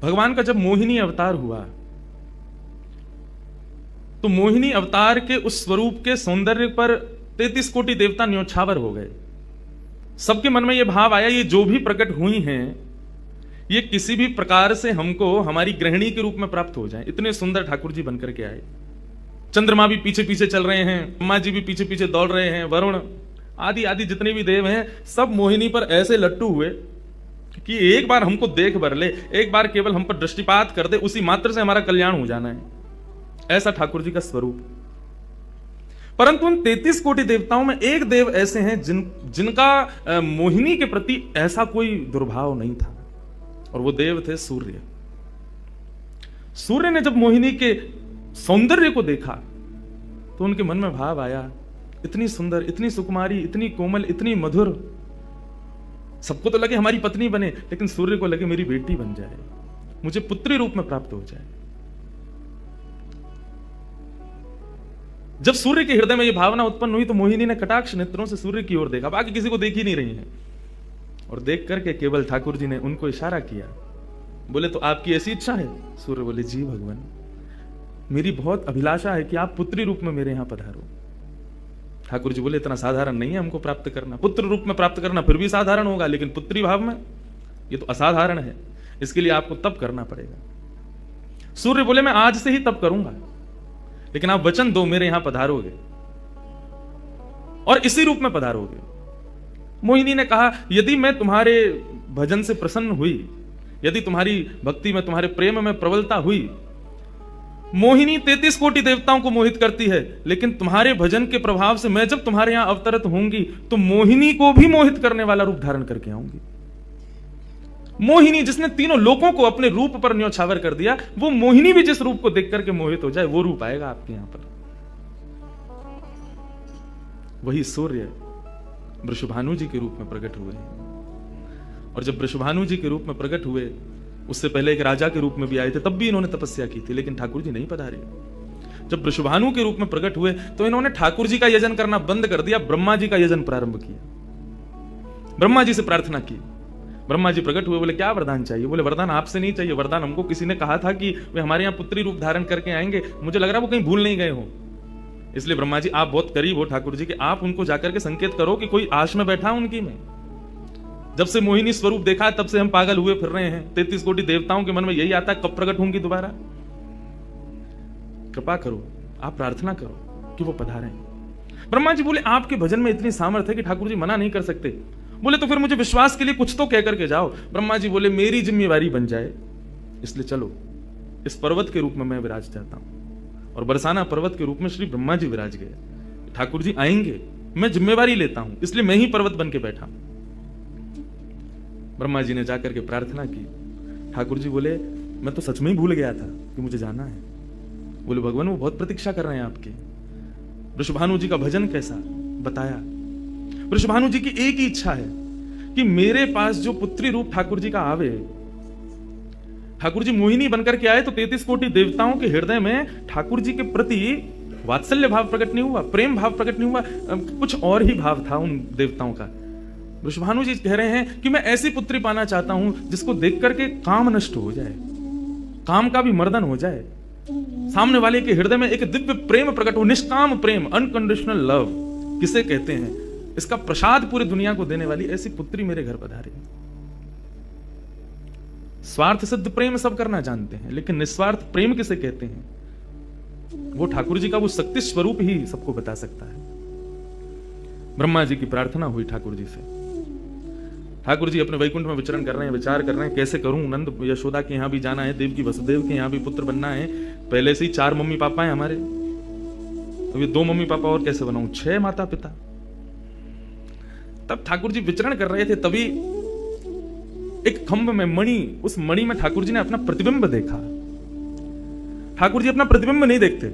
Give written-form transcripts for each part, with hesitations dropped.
भगवान का जब मोहिनी अवतार हुआ तो मोहिनी अवतार के उस स्वरूप के सौंदर्य पर 33 कोटि देवता न्योछावर हो गए। सबके मन में यह भाव आया, ये जो भी प्रकट हुई हैं ये किसी भी प्रकार से हमको हमारी गृहिणी के रूप में प्राप्त हो जाए। इतने सुंदर ठाकुर जी बनकर के आए। चंद्रमा भी पीछे पीछे चल रहे हैं, ब्रह्मा जी भी पीछे पीछे दौड़ रहे हैं, वरुण आदि आदि जितने भी देव हैं सब मोहिनी पर ऐसे लट्टू हुए कि एक बार हमको देख भर ले, एक बार केवल हम पर दृष्टिपात कर दे, उसी मात्र से हमारा कल्याण हो जाना है। ऐसा ठाकुर जी का स्वरूप। परंतु उन 33 कोटि देवताओं में एक देव ऐसे हैं जिनका मोहिनी के प्रति ऐसा कोई दुर्भाव नहीं था, और वो देव थे सूर्य। सूर्य ने जब मोहिनी के सौंदर्य को देखा तो उनके मन में भाव आया, इतनी सुंदर, इतनी सुकुमारी, इतनी कोमल, इतनी मधुर, सबको तो लगे हमारी पत्नी बने, लेकिन सूर्य को लगे मेरी बेटी बन जाए, मुझे पुत्री रूप में प्राप्त हो जाए। जब सूर्य के हृदय में यह भावना उत्पन्न हुई तो मोहिनी ने कटाक्ष नेत्रों से सूर्य की ओर देखा, बाकी किसी को देख ही नहीं रही है, और देख करके केवल ठाकुर जी ने उनको इशारा किया। बोले तो आपकी ऐसी इच्छा है? सूर्य बोले जी भगवान, मेरी बहुत अभिलाषा है कि आप पुत्री रूप में मेरे यहां पधारो। ठाकुर जी बोले इतना साधारण नहीं है हमको प्राप्त करना, पुत्र रूप में प्राप्त करना फिर भी साधारण होगा, लेकिन पुत्री भाव में ये तो असाधारण है, इसके लिए आपको तप करना पड़ेगा। सूर्य बोले मैं आज से ही तप करूंगा, लेकिन आप वचन दो मेरे यहां पधारोगे और इसी रूप में पधारोगे। मोहिनी ने कहा यदि मैं तुम्हारे भजन से प्रसन्न हुई, यदि तुम्हारी भक्ति में, तुम्हारे प्रेम में प्रबलता हुई, मोहिनी 33 कोटि देवताओं को मोहित करती है, लेकिन तुम्हारे भजन के प्रभाव से मैं जब तुम्हारे यहां अवतरित होंगी तो मोहिनी को भी मोहित करने वाला रूप धारण करके आऊंगी। मोहिनी जिसने तीनों लोकों को अपने रूप पर न्योछावर कर दिया, वो मोहिनी भी जिस रूप को देख करके मोहित हो जाए, वो रूप आएगा आपके यहां पर। वही सूर्य वृषभानु जी के रूप में प्रकट हुए हैं। और जब वृषभानु जी के रूप में प्रकट हुए, उससे पहले एक राजा के रूप में भी आए थे, तब भी इन्होंने तपस्या की थी, लेकिन ठाकुर जी नहीं पधारे। जब वृषभानु के रूप में प्रकट हुए तो इन्होंने ठाकुर जी का यजन करना बंद कर दिया, ब्रह्मा जी का यजन प्रारंभ किया। ब्रह्मा जी से प्रार्थना की, ब्रह्मा जी प्रकट हुए, बोले क्या वरदान चाहिए? बोले वरदान आपसे नहीं चाहिए, वरदान हमको किसी ने कहा था कि वे हमारे यहाँ पुत्री रूप धारण करके आएंगे, मुझे लग रहा है वो कहीं भूल नहीं गए हो, इसलिए ब्रह्मा जी आप बहुत करीब हो ठाकुर जी के, आप उनको जाकर के संकेत करो कि कोई आश में बैठा उनकी में। जब से मोहिनी स्वरूप देखा तब से हम पागल हुए फिर रहे हैं। 33 कोटि देवताओं के मन में यही आता है कब प्रकट होंगी दोबारा। कृपा करो, आप प्रार्थना करो कि वो पधारें। ब्रह्मा जी बोले आपके भजन में इतनी सामर्थ्य है कि ठाकुर जी मना नहीं कर सकते। बोले तो फिर मुझे विश्वास के लिए कुछ तो कह करके जाओ। ब्रह्मा जी बोले मेरी जिम्मेवारी बन जाए, इसलिए चलो इस पर्वत के रूप में मैं विराज चाहता हूं। और बरसाना पर्वत के रूप में श्री ब्रह्मा जी विराज गए। ठाकुर जी आएंगे, मैं जिम्मेवारी लेता हूं, इसलिए मैं ही पर्वत बन के बैठा। ब्रह्मा जी ने जाकर के प्रार्थना की। ठाकुर जी बोले मैं तो सच में ही भूल गया था कि मुझे जाना है। बोले भगवान वो बहुत प्रतीक्षा कर रहे हैं आपकी। वृषभानु जी का भजन कैसा बताया। वृषभानु जी की एक ही इच्छा है कि मेरे पास जो पुत्री रूप ठाकुर जी का आवे। ठाकुर जी मोहिनी बनकर के आए तो 33 कोटि देवताओं के हृदय में ठाकुर जी के प्रति वात्सल्य भाव प्रकट नहीं हुआ, प्रेम भाव प्रकट नहीं हुआ, कुछ और ही भाव था उन देवताओं का। वृषभानु जी कह रहे हैं कि मैं ऐसी पुत्री पाना चाहता हूं जिसको देख करके काम नष्ट हो जाए, काम का भी मर्दन हो जाए, सामने वाले के हृदय में एक दिव्य प्रेम प्रकट हो, निष्काम प्रेम, अनकंडीशनल लव किसे कहते हैं, इसका प्रसाद पूरी दुनिया को देने वाली ऐसी पुत्री मेरे घर पधारे। स्वार्थ सिद्ध प्रेम सब करना जानते हैं, लेकिन निस्वार्थ प्रेम किसे कहते हैं वो ठाकुर जी का वो शक्ति स्वरूप ही सबको बता सकता है। ब्रह्मा जी की प्रार्थना हुई ठाकुर जी से। ठाकुर जी अपने वैकुंठ में विचरण कर रहे हैं, विचार कर रहे हैं कैसे करूं, नंद यशोदा के यहां भी जाना है, देव की वसुदेव के यहां भी पुत्र बनना है, पहले से ही 4 मम्मी पापा हैं हमारे, अब ये 2 मम्मी पापा और कैसे बनाऊं, 6 माता पिता। तब ठाकुर जी विचरण कर रहे थे, तभी एक खंभ में मणि, उस मणि में ठाकुर जी ने अपना प्रतिबिंब देखा। ठाकुर जी अपना प्रतिबिंब नहीं देखते,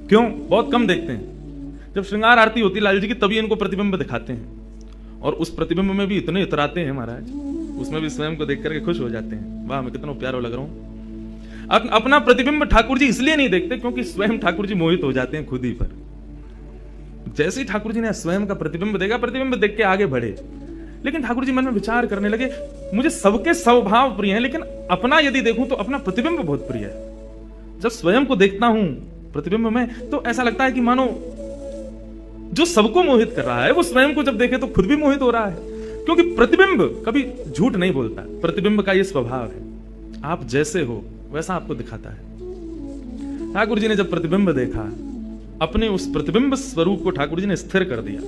क्यों? बहुत कम देखते हैं। जब श्रृंगार आरती होती लाल जी की तभी इनको प्रतिबिंब दिखाते हैं, और उस प्रतिबिंब में भी इतने इतराते हैं महाराज, उसमें भी स्वयं को देख करके खुश हो जाते हैं, वाह मैं कितना प्यारा लग रहा हूं। अपना प्रतिबिंब ठाकुर जी इसलिए नहीं देखते क्योंकि स्वयं ठाकुर जी मोहित हो जाते हैं खुद ही पर। जैसे ही ठाकुर जी ने स्वयं का प्रतिबिंब देखा, प्रतिबिंब देख के आगे बढ़े, लेकिन ठाकुर जी मन में विचार करने लगे मुझे सबके स्वभाव प्रिय हैं, लेकिन अपना यदि देखूं तो अपना प्रतिबिंब बहुत प्रिय है। जब स्वयं को देखता हूं प्रतिबिंब में तो ऐसा लगता है कि मानो जो सबको मोहित कर रहा है वो स्वयं को जब देखे तो खुद भी मोहित हो रहा है, क्योंकि प्रतिबिंब कभी झूठ नहीं बोलता। प्रतिबिंब का ये स्वभाव है, आप जैसे हो वैसा आपको दिखाता है। ठाकुर जी ने जब प्रतिबिंब देखा, अपने उस प्रतिबिंब स्वरूप को ठाकुर जी ने स्थिर कर दिया,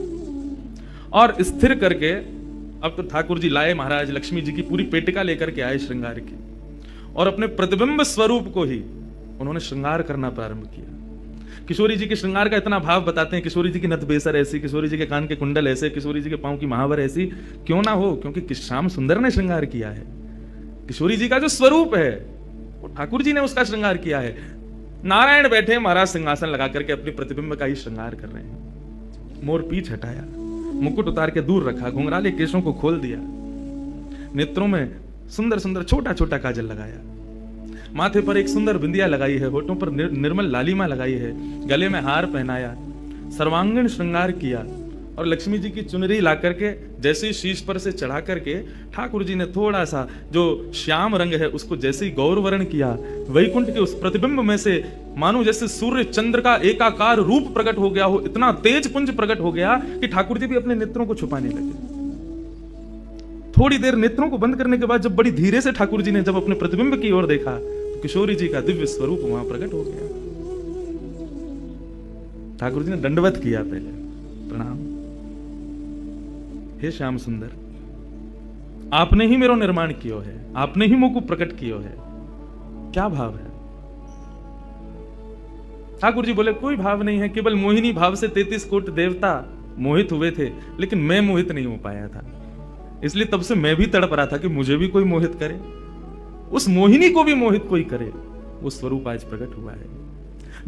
और स्थिर करके अब तो ठाकुर जी लाए महाराज लक्ष्मी जी की पूरी पेटिका लेकर के आए श्रृंगार की, और अपने प्रतिबिंब स्वरूप को ही उन्होंने श्रृंगार करना प्रारंभ किया। किशोरी जी के श्रृंगार का इतना भाव बताते हैं, किशोरी जी की नथ बेसर ऐसी, किशोरी जी के कान के कुंडल ऐसे, किशोरी जी के पांव की महावर ऐसी, क्यों ना हो, क्योंकि श्याम सुंदर ने श्रृंगार किया है। किशोरी जी का जो स्वरूप है वो ठाकुर जी ने उसका श्रृंगार किया है। नारायण बैठे महाराज सिंहासन लगा करके अपने प्रतिबिंब का ही श्रृंगार कर रहे हैं। मोर पीछ हटाया, मुकुट उतार के दूर रखा, घुंघराले केशों को खोल दिया, नेत्रों में सुंदर सुंदर छोटा छोटा काजल लगाया, माथे पर एक सुंदर बिंदिया लगाई है, होठों पर निर्मल लालिमा लगाई है, गले में हार पहनाया, सर्वांगीण श्रृंगार किया, और लक्ष्मी जी की चुनरी ला करके जैसे ही शीश पर से चढ़ा करके ठाकुर जी ने थोड़ा सा जो श्याम रंग है उसको जैसे ही गौरवर्ण किया, वैकुंठ के उस प्रतिबिंब में से मानो जैसे सूर्य चंद्र का एकाकार रूप प्रकट हो गया हो, इतना तेज पुंज प्रकट हो गया कि ठाकुर जी भी अपने नेत्रों को छुपाने लगे। थोड़ी देर नेत्रों को बंद करने के बाद जब बड़ी धीरे से ठाकुर जी ने जब अपने प्रतिबिंब की ओर देखा तो किशोरी जी का दिव्य स्वरूप वहां प्रकट हो गया। ठाकुर जी ने दंडवत किया, पहले प्रणाम, हे श्याम सुंदर, आपने ही मेरो निर्माण कियो है, आपने ही मुझको प्रकट कियो है, क्या भाव है? ठाकुर जी बोले कोई भाव नहीं है, केवल मोहिनी भाव से 33 कोटि देवता मोहित हुए थे, लेकिन मैं मोहित नहीं हो पाया था, इसलिए तब से मैं भी तड़प रहा था कि मुझे भी कोई मोहित करे, उस मोहिनी को भी मोहित कोई करे। वो स्वरूप आज प्रकट हुआ है।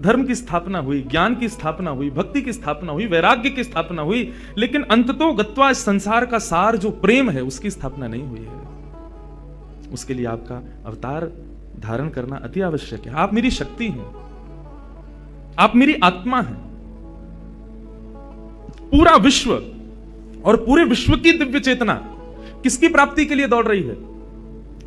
धर्म की स्थापना हुई, ज्ञान की स्थापना हुई, भक्ति की स्थापना हुई, वैराग्य की स्थापना हुई, लेकिन अंततो गत्वा इस संसार का सार जो प्रेम है उसकी स्थापना नहीं हुई है। उसके लिए आपका अवतार धारण करना अति आवश्यक है। आप मेरी शक्ति हैं, आप मेरी आत्मा हैं। पूरा विश्व और पूरे विश्व की दिव्य चेतना किसकी प्राप्ति के लिए दौड़ रही है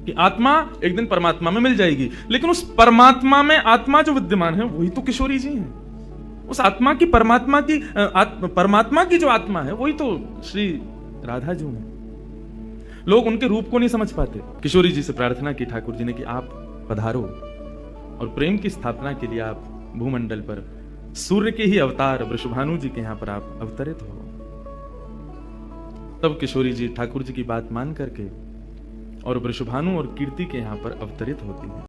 कि आत्मा एक दिन परमात्मा में मिल जाएगी, लेकिन उस परमात्मा में आत्मा जो विद्यमान है वही तो किशोरी जी हैं। उस आत्मा की परमात्मा की जो आत्मा है वही तो श्री राधा जी हैं। लोग उनके रूप को नहीं समझ पाते। किशोरी जी से प्रार्थना की ठाकुर जी ने कि आप पधारो और प्रेम की स्थापना के लिए आप भूमंडल पर सूर्य के ही अवतार वृषभानु जी के यहां पर आप अवतरित हो। तब किशोरी जी ठाकुर जी की बात मान करके और वृषभानु और कीर्ति के यहां पर अवतरित होती है।